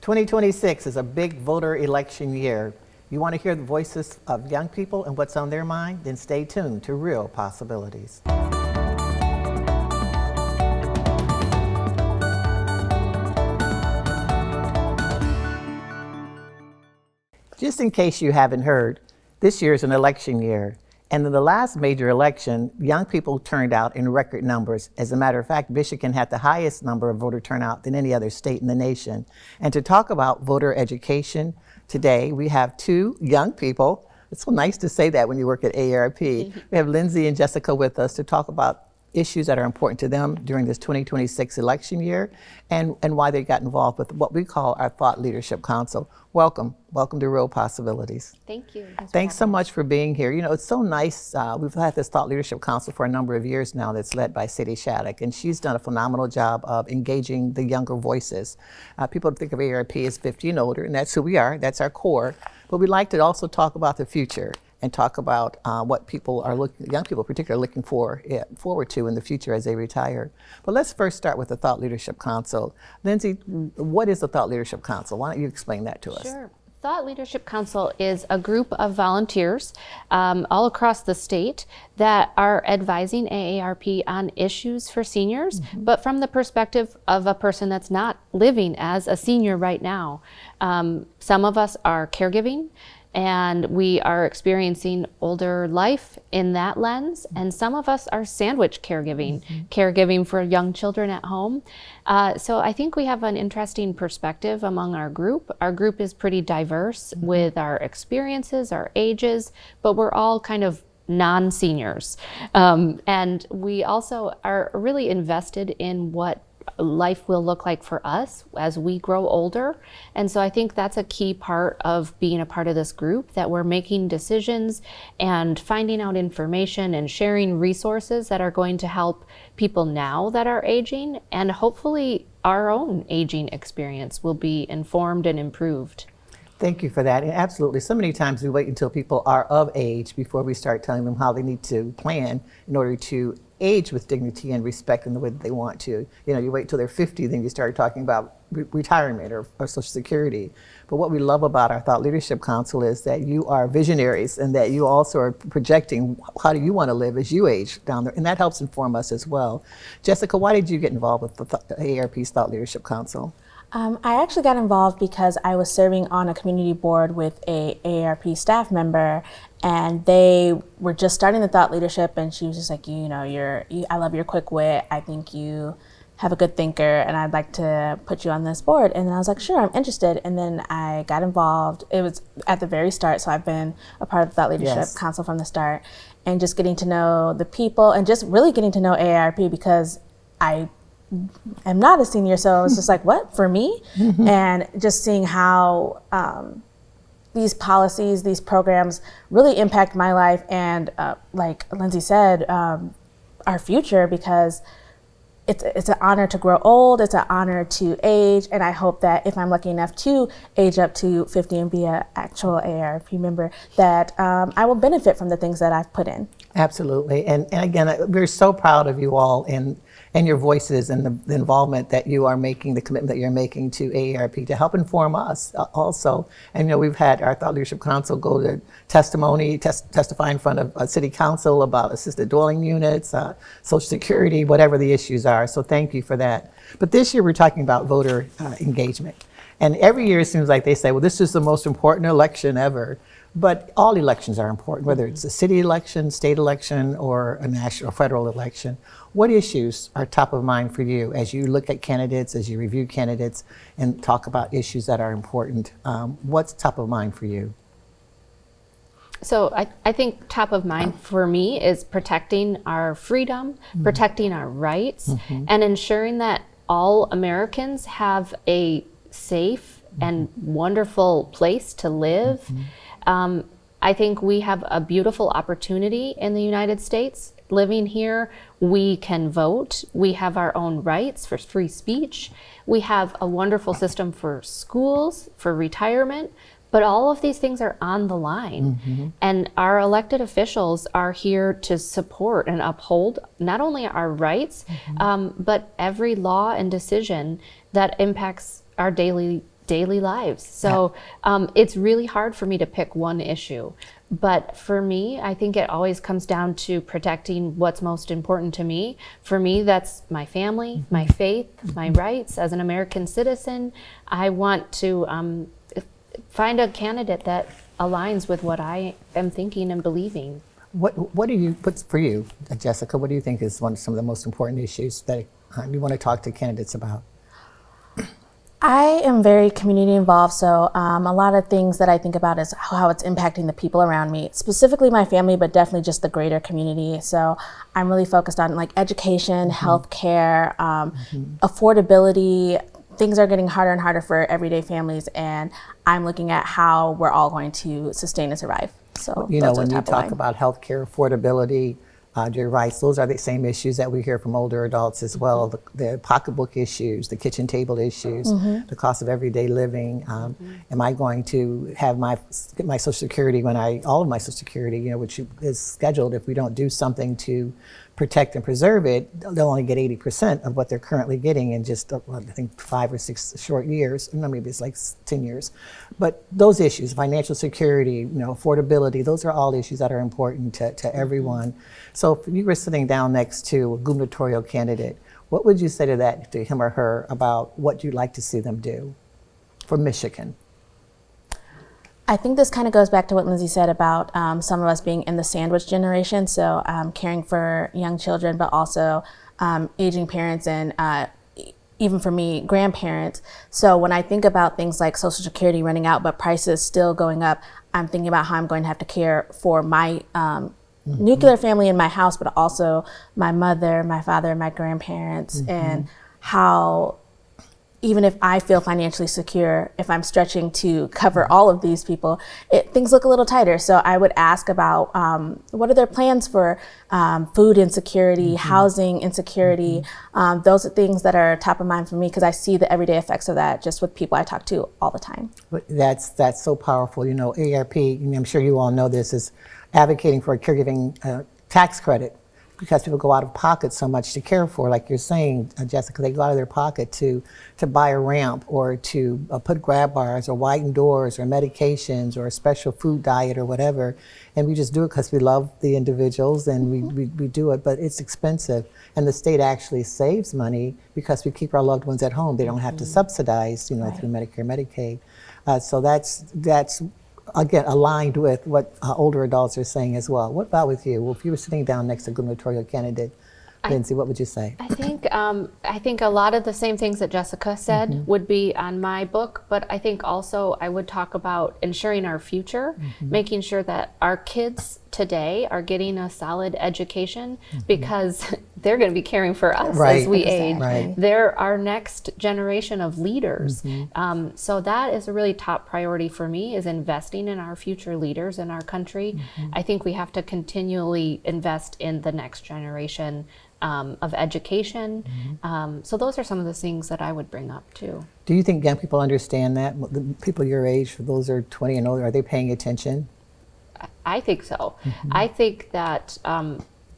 2026 is a big voter election year. You want to hear the voices of young people and what's on their mind? Then stay tuned to Real Possibilities. Just in case you haven't heard, this year is an election year. And in the last major election, young people turned out in record numbers. As a matter of fact, Michigan had the highest number of voter turnout than any other state in the nation. And to talk about voter education today, we have two young people. It's so nice to say that when you work at AARP. We have Lindsay and Jessica with us to talk about issues that are important to them during this 2026 election year and why they got involved with what we call our Thought Leadership Council. Welcome to Real Possibilities. Thank you. Thanks so much for being here. You know, it's so nice. We've had this Thought Leadership Council for a number of years now that's led by Sadie Shattuck, and she's done a phenomenal job of engaging the younger voices. People think of AARP as 50 and older, and that's who we are. That's our core. But we like to also talk about the future and talk about what people are young people particularly looking forward to in the future as they retire. But let's first start with the Thought Leadership Council. Lindsay, what is the Thought Leadership Council? Why don't you explain that to us? Sure. Thought Leadership Council is a group of volunteers all across the state that are advising AARP on issues for seniors, but from the perspective of a person that's not living as a senior right now. Some of us are caregiving, and we are experiencing older life in that lens. And some of us are sandwich caregiving, caregiving for young children at home. So I think we have an interesting perspective among our group. Our group is pretty diverse with our experiences, our ages, but we're all kind of non-seniors. And we also are really invested in what life will look like for us as we grow older. And so I think that's a key part of being a part of this group, that we're making decisions and finding out information and sharing resources that are going to help people now that are aging, and hopefully our own aging experience will be informed and improved. Thank you for that. And absolutely, so many times we wait until people are of age before we start telling them how they need to plan in order to age with dignity and respect in the way that they want to. You know, you wait till they're 50, then you start talking about retirement or Social Security. But what we love about our Thought Leadership Council is that you are visionaries and that you also are projecting how do you want to live as you age down there, and that helps inform us as well. Jessica, why did you get involved with the AARP's Thought Leadership Council? I actually got involved because I was serving on a community board with a AARP staff member, and they were just starting the thought leadership, and she was just like, I love your quick wit. I think you have a good thinker, and I'd like to put you on this board. And then I was like, sure, I'm interested. And then I got involved. It was at the very start, so I've been a part of the Thought Leadership Council from the start, and just getting to know the people and just really getting to know AARP, because I'm not a senior, so I was just like, what, for me? And just seeing how these policies, these programs really impact my life and, like Lindsay said, our future, because it's an honor to grow old, it's an honor to age, and I hope that if I'm lucky enough to age up to 50 and be an actual AARP member, that I will benefit from the things that I've put in. Absolutely, and again, we're so proud of you all and your voices and the involvement that you are making, the commitment that you're making to AARP to help inform us also. And you know, we've had our Thought Leadership Council go to testify in front of a city council about assisted dwelling units, Social Security, whatever the issues are. So thank you for that. But this year we're talking about voter engagement. And every year it seems like they say, well, this is the most important election ever. But all elections are important, whether it's a city election, state election, or a national or federal election. What issues are top of mind for you as you look at candidates, as you review candidates, and talk about issues that are important? What's top of mind for you? So I think top of mind for me is protecting our freedom, protecting our rights, and ensuring that all Americans have a safe and wonderful place to live. I think we have a beautiful opportunity in the United States. Living here, we can vote. We have our own rights for free speech. We have a wonderful system for schools, for retirement, but all of these things are on the line. And our elected officials are here to support and uphold not only our rights, but every law and decision that impacts our daily daily lives. So it's really hard for me to pick one issue. But for me, I think it always comes down to protecting what's most important to me. For me, that's my family, my faith, my rights as an American citizen. I want to find a candidate that aligns with what I am thinking and believing. What do you put for you, Jessica? What do you think is some of the most important issues that you want to talk to candidates about? I am very community involved, so a lot of things that I think about is how it's impacting the people around me, specifically my family, but definitely just the greater community. So I'm really focused on like education, healthcare, affordability. Things are getting harder and harder for everyday families, and I'm looking at how we're all going to sustain and survive. So you know, when you talk about healthcare affordability, your rights, those are the same issues that we hear from older adults as well. The pocketbook issues, the kitchen table issues, the cost of everyday living. Am I going to have get my Social Security all of my Social Security, you know, which is scheduled if we don't do something to protect and preserve it, they'll only get 80% of what they're currently getting in just, I think, 5 or 6 short years. No, maybe it's like 10 years. But those issues, financial security, you know, affordability, those are all issues that are important to everyone. So if you were sitting down next to a gubernatorial candidate, what would you say to him or her about what you'd like to see them do for Michigan? I think this kind of goes back to what Lindsay said about some of us being in the sandwich generation, so caring for young children, but also aging parents and even for me, grandparents. So when I think about things like Social Security running out, but prices still going up, I'm thinking about how I'm going to have to care for my nuclear family in my house, but also my mother, my father, my grandparents, and how even if I feel financially secure, if I'm stretching to cover all of these people, things look a little tighter. So I would ask about what are their plans for food insecurity, housing insecurity. Those are things that are top of mind for me because I see the everyday effects of that just with people I talk to all the time. But that's so powerful. You know, AARP, I'm sure you all know this, is advocating for a caregiving tax credit, because people go out of pocket so much to care for, like you're saying, Jessica, they go out of their pocket to buy a ramp or to put grab bars or widen doors or medications or a special food diet or whatever. And we just do it because we love the individuals and we do it, but it's expensive. And the state actually saves money because we keep our loved ones at home. They don't have to subsidize, you know, through Medicare, Medicaid. So that's again, aligned with what older adults are saying as well. What about with you? Well, if you were sitting down next to a gubernatorial candidate, Lindsay, what would you say? I think a lot of the same things that Jessica said would be on my book, but I think also I would talk about ensuring our future, making sure that our kids today are getting a solid education because they're going to be caring for us as we age. Right. They're our next generation of leaders. So that is a really top priority for me, is investing in our future leaders in our country. I think we have to continually invest in the next generation of education. So those are some of the things that I would bring up too. Do you think young people understand that? The people your age, for those who are 20 and older, are they paying attention? I think so. I think that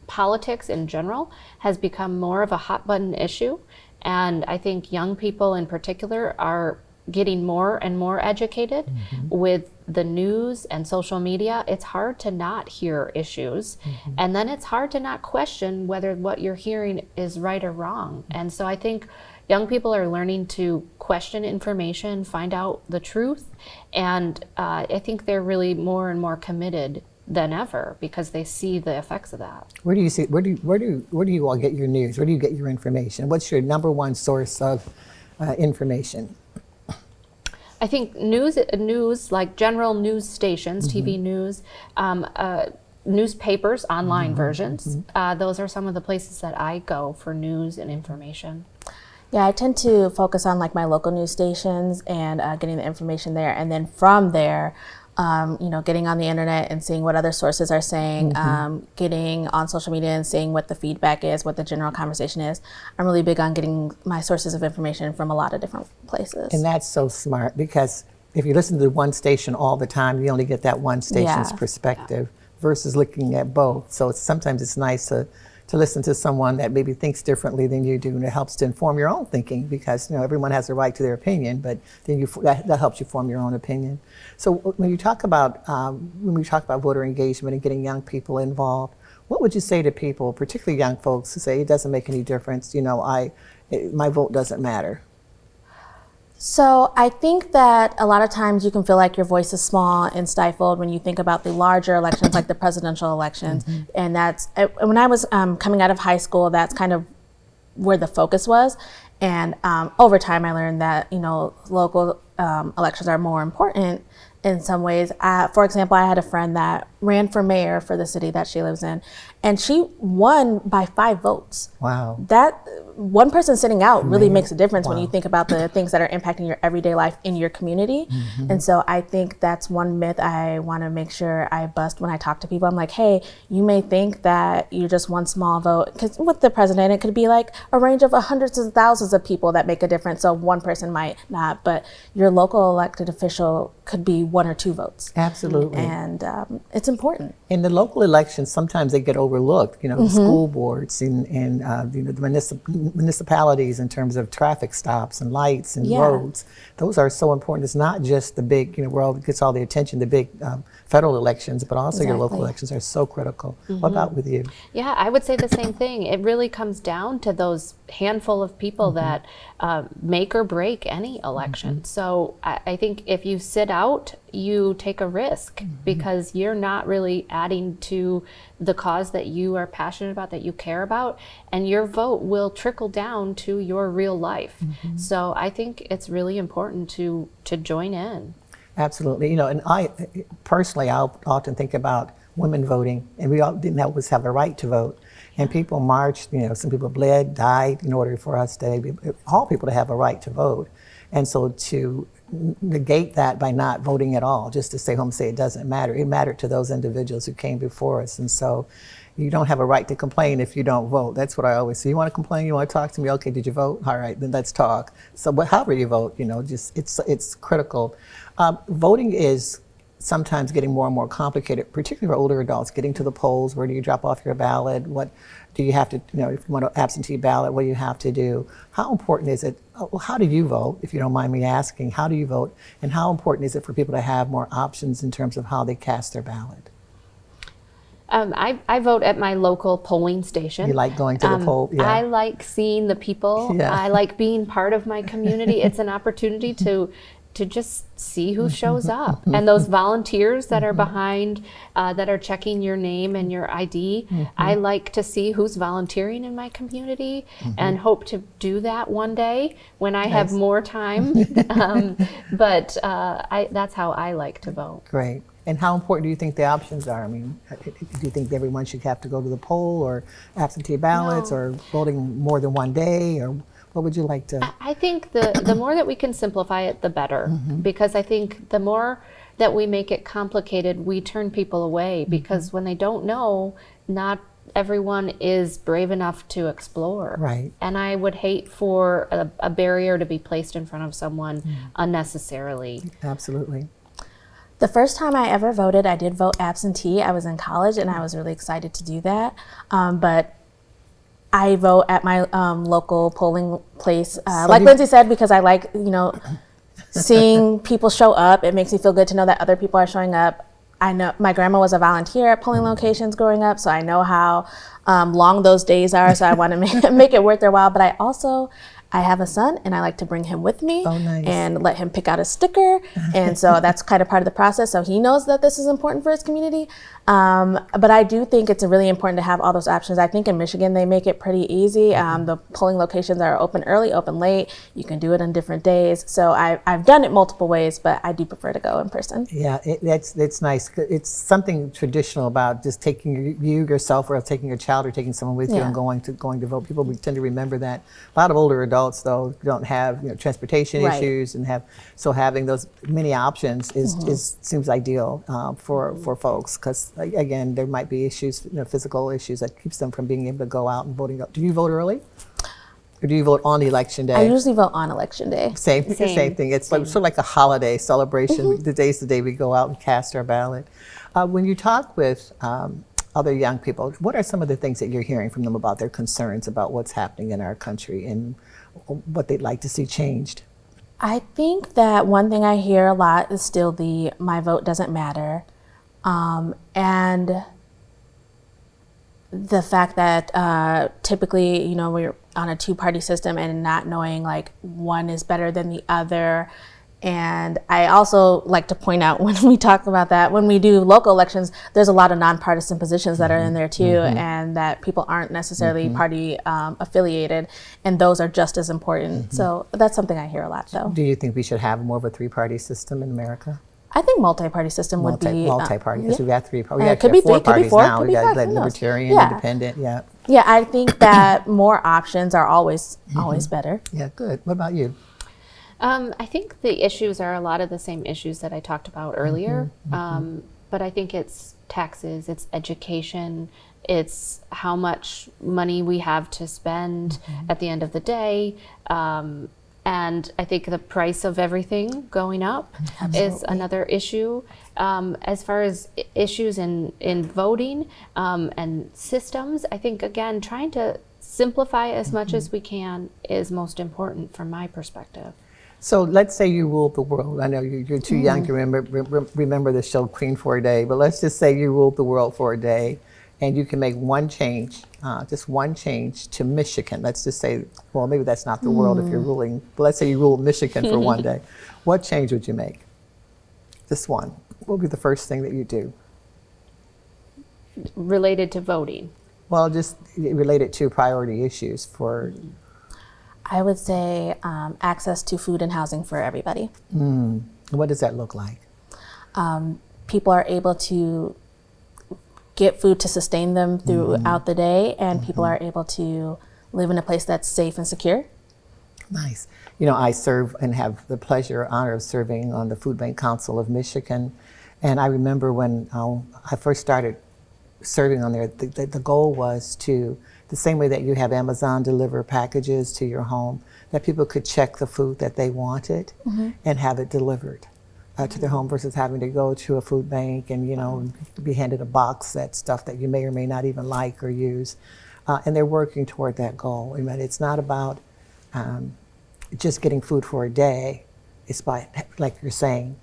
politics in general has become more of a hot button issue. And I think young people in particular are getting more and more educated with the news and social media. It's hard to not hear issues. And then it's hard to not question whether what you're hearing is right or wrong. And so I think young people are learning to question information, find out the truth. And I think they're really more and more committed than ever because they see the effects of that. Where do you all get your news? Where do you get your information? What's your number one source of information? I think news like general news stations, TV news, newspapers, online versions. Those are some of the places that I go for news and information. Yeah, I tend to focus on like my local news stations and getting the information there, and then from there, getting on the internet and seeing what other sources are saying, getting on social media and seeing what the feedback is, what the general conversation is. I'm really big on getting my sources of information from a lot of different places. And that's so smart, because if you listen to one station all the time, you only get that one station's perspective versus looking at both. So sometimes it's nice to to listen to someone that maybe thinks differently than you do, and it helps to inform your own thinking, because everyone has a right to their opinion, but then that helps you form your own opinion. So when we talk about voter engagement and getting young people involved, what would you say to people, particularly young folks, who say it doesn't make any difference? My vote doesn't matter. So I think that a lot of times you can feel like your voice is small and stifled when you think about the larger elections, like the presidential elections. And that's, when I was coming out of high school, that's kind of where the focus was. And over time I learned that, local elections are more important in some ways. For example, I had a friend that ran for mayor for the city that she lives in, and she won by 5 votes. Wow. That one person sitting out really makes a difference when Wow. you think about the things that are impacting your everyday life in your community. And so I think that's one myth I want to make sure I bust when I talk to people. I'm like, hey, you may think that you're just one small vote, because with the president, it could be like a range of hundreds of thousands of people that make a difference. So one person might not, but your local elected official could be 1 or 2 votes. Absolutely. And it's important. In the local elections, sometimes they get overlooked, school boards and the municipalities in terms of traffic stops and lights and roads. Those are so important. It's not just the big, where all gets all the attention, the big federal elections, but also your local elections are so critical. What about with you? Yeah, I would say the same thing. It really comes down to those handful of people that make or break any election. So I think if you sit out, you take a risk because you're not really adding to the cause that you are passionate about, that you care about, and your vote will trickle down to your real life. So I think it's really important to join in. Absolutely. And I personally, I'll often think about women voting, and we all didn't always have the right to vote. And people marched, some people bled, died in order for us all people to have a right to vote. And so to negate that by not voting at all, just to stay home and say it doesn't matter, it mattered to those individuals who came before us. And so you don't have a right to complain if you don't vote. That's what I always say. You want to complain? You want to talk to me? Okay, did you vote? All right, then let's talk. So, but however you vote, it's critical. Voting is sometimes getting more and more complicated, particularly for older adults, getting to the polls. Where do you drop off your ballot? What do you have to, if you want an absentee ballot, what do you have to do? How important is it? How do you vote, if you don't mind me asking? How do you vote? And how important is it for people to have more options in terms of how they cast their ballot? I vote at my local polling station. You like going to the poll? Yeah. I like seeing the people. Yeah. I like being part of my community. It's an opportunity to just see who shows up. And those volunteers that are behind, that are checking your name and your ID, I like to see who's volunteering in my community and hope to do that one day when I have more time. But that's how I like to vote. Great. And how important do you think the options are? I mean, do you think everyone should have to go to the poll, or absentee ballots, or voting more than one day, or what would you like to? I think the more that we can simplify it, the better. Because I think the more that we make it complicated, we turn people away, because when they don't know, not everyone is brave enough to explore. Right. And I would hate for a barrier to be placed in front of someone unnecessarily. Absolutely. The first time I ever voted, I did vote absentee. I was in college and I was really excited to do that. But I vote at my local polling place, like Lindsay said, because I like, seeing people show up. It makes me feel good to know that other people are showing up. I know my grandma was a volunteer at polling locations growing up, so I know how long those days are. So I want to make it worth their while. But I have a son, and I like to bring him with me and let him pick out a sticker. And so that's kind of part of the process. So he knows that this is important for his community. But I do think it's really important to have all those options. I think in Michigan, they make it pretty easy. The polling locations are open early, open late. You can do it on different days. So I've done it multiple ways, but I do prefer to go in person. Yeah, that's nice. It's something traditional about just taking you yourself, or taking your child, or taking someone with you and going to vote. People tend to remember that. A lot of older adults, though, don't have transportation issues, and having those many options seems ideal for folks, because again, there might be issues, physical issues that keeps them from being able to go out and voting. Do you vote early, or do you vote on election day? I usually vote on election day. Same thing. It's sort of like a holiday celebration. The day we go out and cast our ballot. When you talk with other young people, what are some of the things that you're hearing from them about their concerns about what's happening in our country and what they'd like to see changed? I think that one thing I hear a lot is still the "my vote doesn't matter," and the fact that typically, you know, we're on a two-party system and not knowing like one is better than the other. And I also like to point out when we talk about that, when we do local elections, there's a lot of nonpartisan positions that are in there too, and that people aren't necessarily party affiliated, and those are just as important. So that's something I hear a lot, though. Do you think we should have more of a three-party system in America? I think multi-party system would be multi-party. Yes, yeah. we've got three. We It actually could be have four three, could be parties four, now. could We be got five, like who knows? libertarian, Yeah. independent. Yeah. Yeah, I think that more options are always better. Yeah. Good. What about you? I think the issues are a lot of the same issues that I talked about earlier, but I think it's taxes, it's education, it's how much money we have to spend at the end of the day, and I think the price of everything going up is another issue. As far as issues in voting and systems, I think, again, trying to simplify as much as we can is most important from my perspective. So let's say you ruled the world. I know you're too young to remember the show Queen for a Day, but let's just say you ruled the world for a day and you can make one change, just one change to Michigan. Let's just say, well, maybe that's not the world if you're ruling, but let's say you ruled Michigan for one day. What change would you make? Just one. What would be the first thing that you do? Related to voting. Well, just related to priority issues for... I would say access to food and housing for everybody. What does that look like? People are able to get food to sustain them throughout the day, and people are able to live in a place that's safe and secure. Nice. You know, I serve and have the pleasure, honor of serving on the Food Bank Council of Michigan. And I remember when I first started serving on there, the goal was to, the same way that you have Amazon deliver packages to your home, that people could check the food that they wanted and have it delivered to their home versus having to go to a food bank and, you know, be handed a box that's stuff that you may or may not even like or use. And they're working toward that goal. I mean, it's not about just getting food for a day. It's by, like you're saying,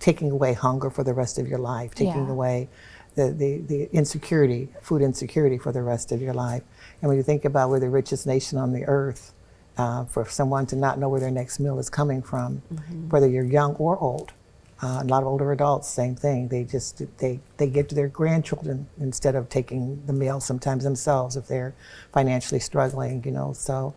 taking away hunger for the rest of your life, taking away the insecurity, food insecurity for the rest of your life. And when you think about we're the richest nation on the earth, for someone to not know where their next meal is coming from, whether you're young or old, a lot of older adults, same thing. They just, they give to their grandchildren instead of taking the meal sometimes themselves if they're financially struggling, you know. So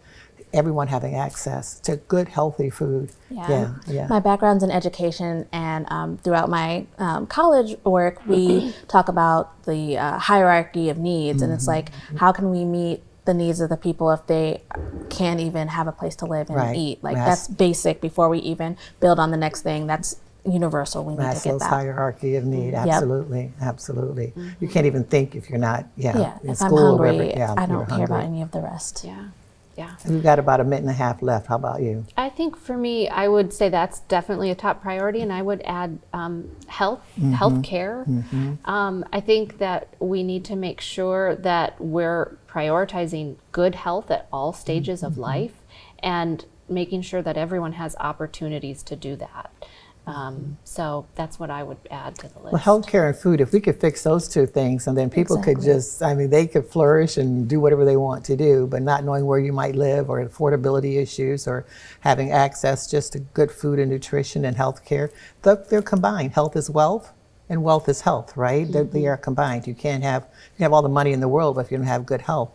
everyone having access to good, healthy food. Yeah. My background's in education, and throughout my college work, we talk about the hierarchy of needs, and it's like, how can we meet the needs of the people if they can't even have a place to live and eat? Like, that's basic before we even build on the next thing. That's universal. We need to get Maslow's that. hierarchy of need. Absolutely, absolutely. You can't even think if you're not in If school I'm or hungry, wherever. I don't care about any of the rest. Yeah. We've got about a minute and a half left. How about you? I think for me, I would say that's definitely a top priority, and I would add health care. I think that we need to make sure that we're prioritizing good health at all stages of life and making sure that everyone has opportunities to do that. So that's what I would add to the list. Well, healthcare and food, if we could fix those two things, and then people could just, I mean, they could flourish and do whatever they want to do, but not knowing where you might live or affordability issues or having access just to good food and nutrition and healthcare, they're combined. Health is wealth and wealth is health, right? They are combined. You can have all the money in the world, but if you don't have good health.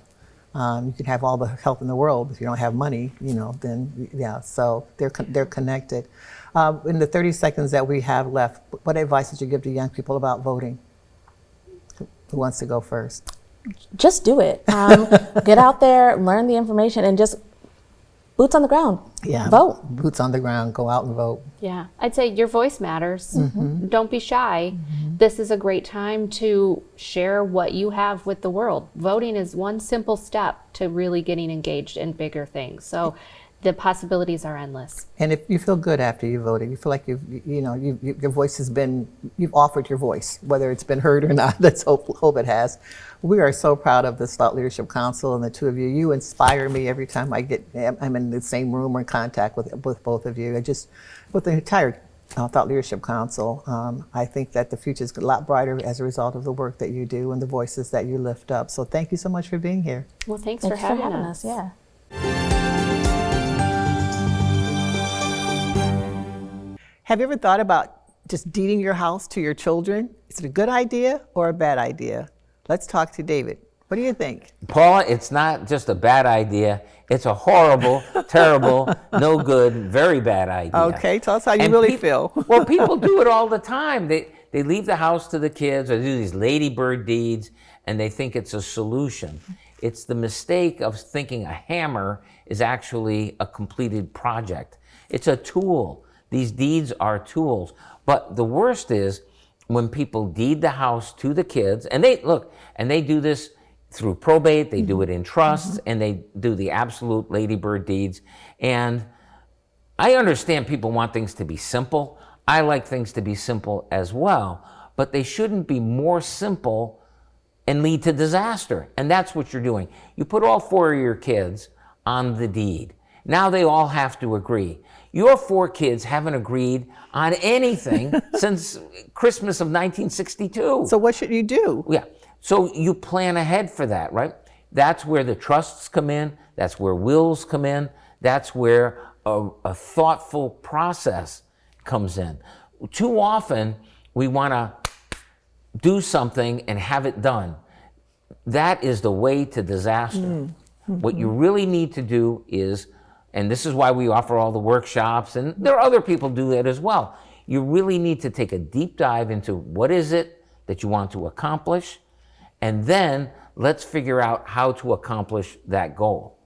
You can have all the health in the world, but if you don't have money, you know, then so they're connected. In the 30 seconds that we have left, what advice would you give to young people about voting? Who wants to go first? Just do it. Get out there, learn the information, and just boots on the ground. Vote. Boots on the ground, go out and vote. Yeah, I'd say your voice matters. Don't be shy. This is a great time to share what you have with the world. Voting is one simple step to really getting engaged in bigger things. So the possibilities are endless. And if you feel good after you voted, you feel like your voice has been, you've offered your voice, whether it's been heard or not. Let's hope it has. We are so proud of this Thought Leadership Council and the two of you. You inspire me every time I'm in the same room or in contact with both of you. With the entire Thought Leadership Council, I think that the future is a lot brighter as a result of the work that you do and the voices that you lift up. So thank you so much for being here. Well, thanks Thank for you having us. Yeah. Have you ever thought about just deeding your house to your children? Is it a good idea or a bad idea? Let's talk to David. What do you think? Paula, it's not just a bad idea. It's a horrible, terrible, no good, very bad idea. Okay, tell us how you And really feel. Well, people do it all the time. They leave the house to the kids or do these ladybird deeds, and they think it's a solution. It's the mistake of thinking a hammer is actually a completed project. It's a tool. These deeds are tools. But the worst is when people deed the house to the kids, and they do this through probate, they do it in trusts, and they do the absolute ladybird deeds. And I understand people want things to be simple. I like things to be simple as well, but they shouldn't be more simple and lead to disaster. And that's what you're doing. You put all 4 of your kids on the deed. Now they all have to agree. Your 4 kids haven't agreed on anything since Christmas of 1962. So what should you do? Yeah, so you plan ahead for that, right? That's where the trusts come in. That's where wills come in. That's where a thoughtful process comes in. Too often, we want to do something and have it done. That is the way to disaster. What you really need to do is, and this is why we offer all the workshops, and there are other people do that as well. You really need to take a deep dive into what is it that you want to accomplish, and then let's figure out how to accomplish that goal.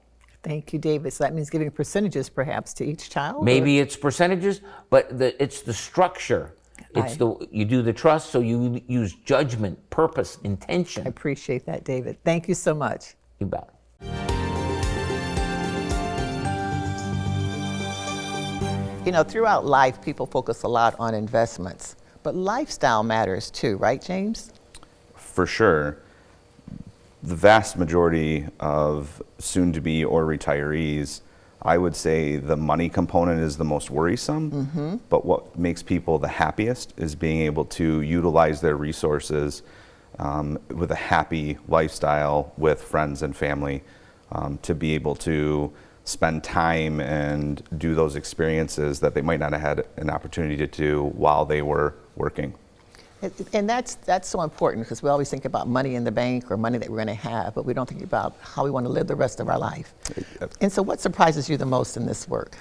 Thank you, David. So that means giving percentages perhaps to each child? Maybe it's percentages, but it's the structure. You do the trust, so you use judgment, purpose, intention. I appreciate that, David. Thank you so much. You bet. You know, throughout life, people focus a lot on investments, but lifestyle matters too, right, James? For sure. The vast majority of soon-to-be or retirees, I would say the money component is the most worrisome, but what makes people the happiest is being able to utilize their resources with a happy lifestyle with friends and family, to be able to spend time and do those experiences that they might not have had an opportunity to do while they were working. And that's so important because we always think about money in the bank or money that we're going to have, but we don't think about how we want to live the rest of our life. And so what surprises you the most in this work?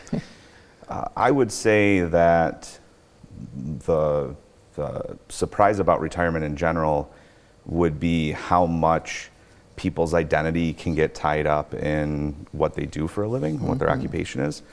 I would say that the surprise about retirement in general would be how much people's identity can get tied up in what they do for a living, what their occupation is.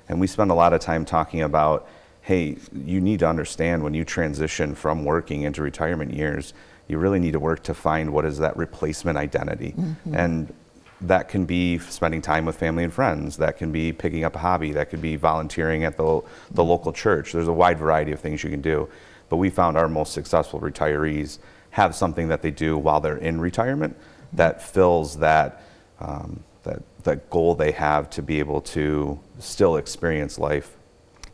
And we spend a lot of time talking about, hey, you need to understand when you transition from working into retirement years, you really need to work to find what is that replacement identity. And that can be spending time with family and friends, that can be picking up a hobby, that could be volunteering at the local church. There's a wide variety of things you can do. But we found our most successful retirees have something that they do while they're in retirement that fills that goal they have to be able to still experience life.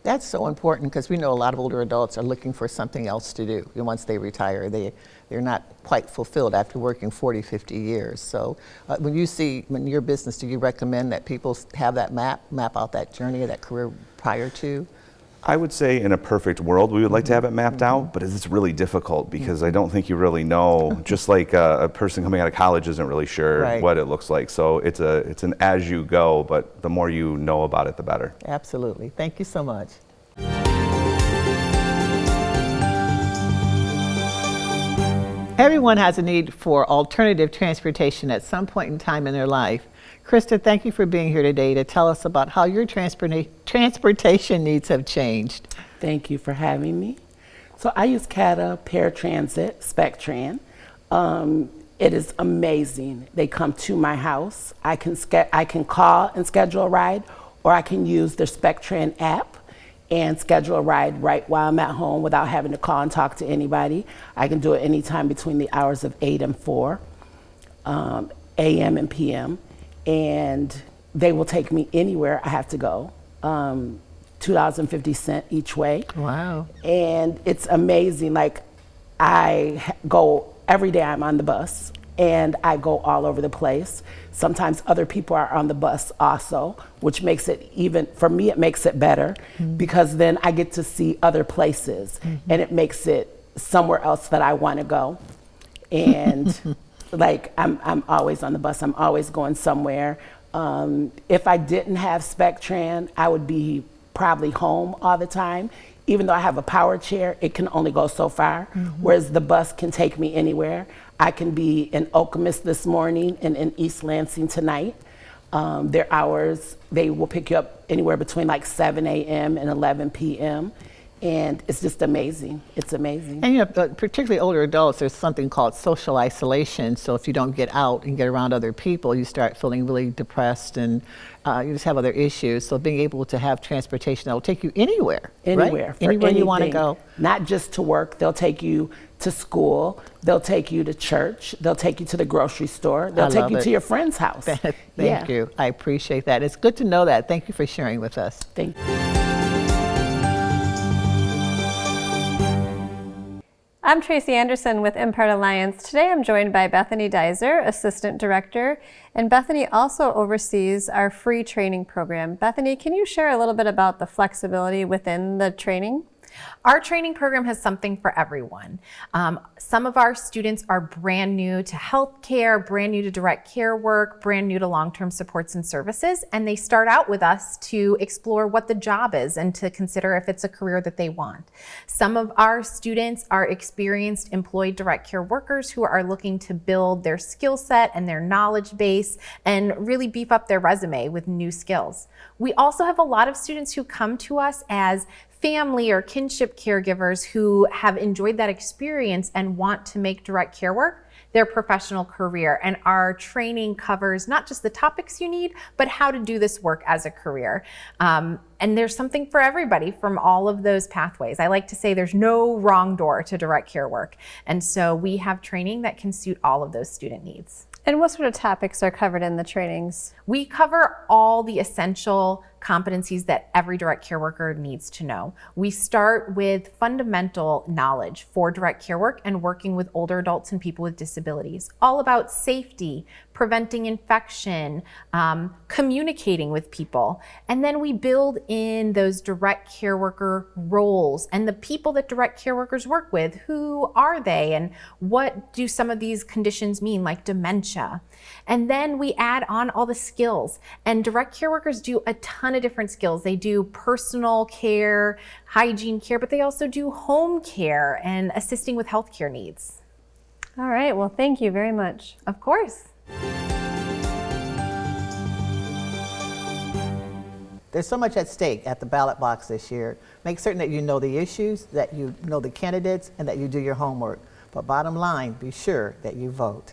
That's so important because we know a lot of older adults are looking for something else to do. And once they retire, they're not quite fulfilled after working 40, 50 years. So when your business, do you recommend that people have that map out that journey or that career prior to? I would say in a perfect world, we would like to have it mapped out, but it's really difficult because I don't think you really know, just like a person coming out of college isn't really sure what it looks like. So it's an as you go, but the more you know about it, the better. Absolutely. Thank you so much. Everyone has a need for alternative transportation at some point in time in their life. Krista, thank you for being here today to tell us about how your transportation needs have changed. Thank you for having me. So I use CATA, Paratransit, Spectran. It is amazing. They come to my house. I can call and schedule a ride, or I can use the SpecTran app and schedule a ride right while I'm at home without having to call and talk to anybody. I can do it anytime between the hours of 8 and 4 a.m. and p.m. And they will take me anywhere I have to go. $2.50 each way. Wow. And it's amazing. Like, go every day, I'm on the bus, and I go all over the place. Sometimes other people are on the bus also, which makes it even, for me, it makes it better because then I get to see other places and it makes it somewhere else that I want to go. And like, I'm always on the bus, I'm always going somewhere. If I didn't have SpecTran, I would be probably home all the time. Even though I have a power chair, it can only go so far, whereas the bus can take me anywhere. I can be in Okemos this morning and in East Lansing tonight. Their hours, they will pick you up anywhere between like 7 a.m. and 11 p.m. And it's just amazing. It's amazing. And you know, particularly older adults, there's something called social isolation. So if you don't get out and get around other people, you start feeling really depressed and you just have other issues. So being able to have transportation that will take you anywhere, Anywhere, right? for Anywhere you want to anything. go. Not just to work, they'll take you to school, they'll take you to church, they'll take you to the grocery store, they'll I take love you it. to your friend's house. Thank you. I appreciate that. It's good to know that. Thank you for sharing with us. Thank you. I'm Tracy Anderson with Impart Alliance. Today I'm joined by Bethany Dizer, Assistant Director, and Bethany also oversees our free training program. Bethany, can you share a little bit about the flexibility within the training? Our training program has something for everyone. Some of our students are brand new to healthcare, brand new to direct care work, brand new to long-term supports and services, and they start out with us to explore what the job is and to consider if it's a career that they want. Some of our students are experienced employed direct care workers who are looking to build their skill set and their knowledge base and really beef up their resume with new skills. We also have a lot of students who come to us as family or kinship caregivers who have enjoyed that experience and want to make direct care work their professional career. And our training covers not just the topics you need, but how to do this work as a career. And there's something for everybody from all of those pathways. I like to say there's no wrong door to direct care work. And so we have training that can suit all of those student needs. And what sort of topics are covered in the trainings? We cover all the essential competencies that every direct care worker needs to know. We start with fundamental knowledge for direct care work and working with older adults and people with disabilities, all about safety, preventing infection, communicating with people. And then we build in those direct care worker roles and the people that direct care workers work with. Who are they and what do some of these conditions mean, like dementia? And then we add on all the skills, and direct care workers do a ton of different skills. They do personal care, hygiene care, but they also do home care and assisting with healthcare needs. All right, well, thank you very much. Of course. There's so much at stake at the ballot box this year. Make certain that you know the issues, that you know the candidates, and that you do your homework. But bottom line, be sure that you vote.